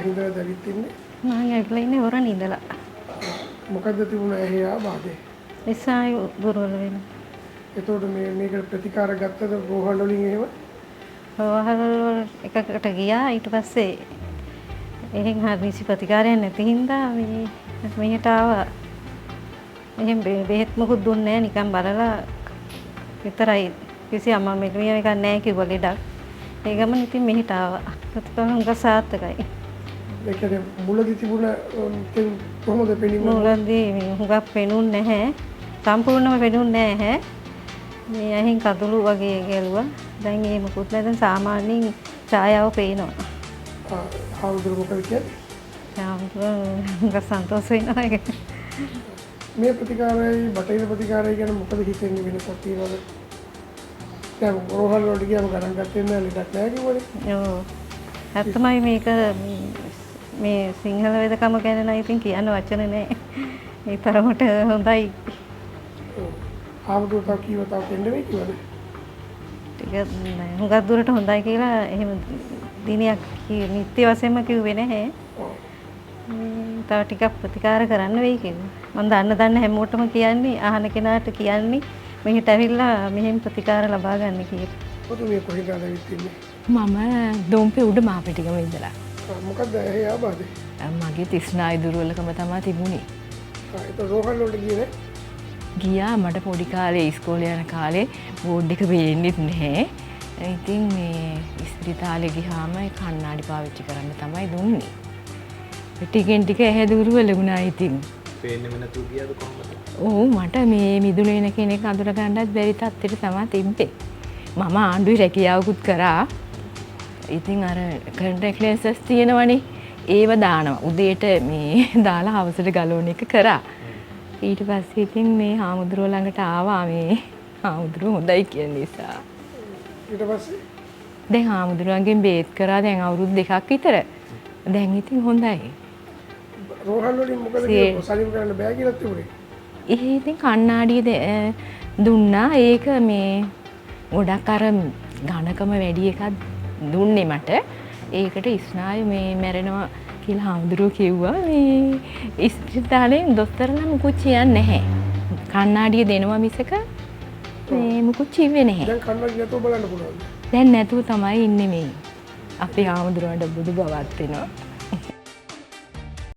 කොහෙන්ද දැවිත් ඉන්නේ? මම ඇවිල්ලා ඉන්නේ හොරණ ඉඳලා. මොකද්ද තිබුණා එහි ආබාධය? ස්නායු දුර්වල වෙනවා. එතකොට මේකට ප්‍රතිකාර ගත්තද රෝහල් වලින් එහෙම? රෝහල් එකකට ගියා ඊට පස්සේ එහෙන් හරිසි ප්‍රතිකාරයක් නැති හින්දා මෙහෙට ආවා. එහෙන් බෙහෙත් මොකුත් දුන්නේ නැහැ නිකන් බලලා විතරයි. කිසි අම්මා මෙලිය එකක් නැහැ කිව්වා ලෙඩක්. ඒ ගමන් ඉතින් මෙහෙට ආවා. ප්‍රතිකාර හුඟ සාර්ථකයි. ඒකද මුලදී තිබුණ කොහොමද පෙනීම? මුලදී හුඟක් පෙනුන්නේ නැහැ. සම්පූර්ණයෙන්ම පෙනුන්නේ නැහැ. මේ ඇහින් කඳුළු වගේ ගැලුවා. දැන් ඒ මොකුත් නැහැ. දැන් සාමාන්‍යයෙන් ඡායාව පේනවා. හවුද මොකද කියන්නේ? ඡායාව සන්තෝෂ වෙනවා ඒක. මේ ප්‍රතිකාරයයි බටහිර ප්‍රතිකාරයයි ගැන මොකද හිතෙන්නේ වෙනසක් තියෙනවද? දැන් රෝහල් වලට ගියාම ගණන් ගත්තේ නැහැ ලෙඩක් නැහැ කිව්වනේ. ඔව්. ඇත්තමයි මේක මේ සිංහල වෙදකම ගැන නම් ඉතින් කියන්න වචන නැහැ. ඒ තරමට හොඳයි. ආවදෝ කිව්වා තව දෙන්න වෙයි කිව්වද? ටික හුඟක් දුරට හොඳයි කියලා එහෙම දිනයක් නිත්‍ය වශයෙන්ම කිව්වේ නැහැ. තව ටිකක් ප්‍රතිකාර කරන්න වෙයි කිව්වා. මම දන්න හැමෝටම කියන්නේ අහන කෙනාට කියන්නේ මෙහෙට ඇවිල්ලා මෙහෙම ප්‍රතිකාර ලබා ගන්න කියලා. ඔතන මේ කොහෙද ඇවිත් ඉන්නේ? මම දොම්පේ උඩ මාපිටිගම ඉඳලා. මොකද්ද එහි ආබාධය? මගේ ස්නායු දුර්වලකම තමයි තිබුණේ. ඒක රෝහල් වලට ගියේ නෑ? ගියා මට පොඩි කාලේ ඉස්කෝලේ යන කාලේ බෝඩ් එක පේන්නෙත් නැහැ. ඉතින් මේ ඉස්පිරිතාලේ ගියාම කණ්ණාඩි පාවිච්චි කරන්න තමයි දුන්නේ. ටිකෙන් ටික ඇහැ දුර්වල වුණා ඉතින්. පේන්නෙම නැතුව ගියාද කොහොමද? ඔව් මට මේ මිදුණු වෙන කෙනෙක් අඳුර ගන්නත් බැරි තත්ත්වෙට තමයි තිබ්බේ. මම ආණ්ඩුවේ රැකියාවකුත් කරා. ඉතින් අර කන්ටැක්ට් ලෙන්සස් තියෙනවනේ ඒව දානවා. උදේට මේ දාලා හවසට ගලවන එක කරා. ඊට පස්සේ ඉතින් මේ හාමුදුරුවෝ ළඟට ආවා මේ හාමුදුරුවෝ හොඳයි කියන නිසා. ඊට පස්සේ දැන් හාමුදුරුවන්ගෙන් බේත් කරා දැන් අවුරුදු 2ක් විතර. දැන් ඉතින් හොඳයි. රෝහල් වලින් මොකද කියන්නේ? සනීප කරන්න බෑ කියලා තිබුණේ. ඒ ඉතින් කණ්ණාඩිය දුන්නා. ඒක මේ ගොඩක් අර ඝනකම වැඩි එකක් දුන්නේ මට. ඒකට ස්නායු මේ මැරෙනවා කියලා හාමුදුරුවෝ කිව්වා. මේ ඉස්පිරිතාලෙන් දොස්තරලා මුකුත් කියන්නේ නැහැ. කණ්ණාඩිය දෙනවා මිසක මේ මුකුත් කිව්වේ නැහැ. දැන් කන්නඩිය නැතුව බලන්න පුළුවන්ද? දැන් නැතුව තමයි ඉන්නේ මේ. අපේ හාමුදුරුවන්ට බුදු බවත් වෙනවා.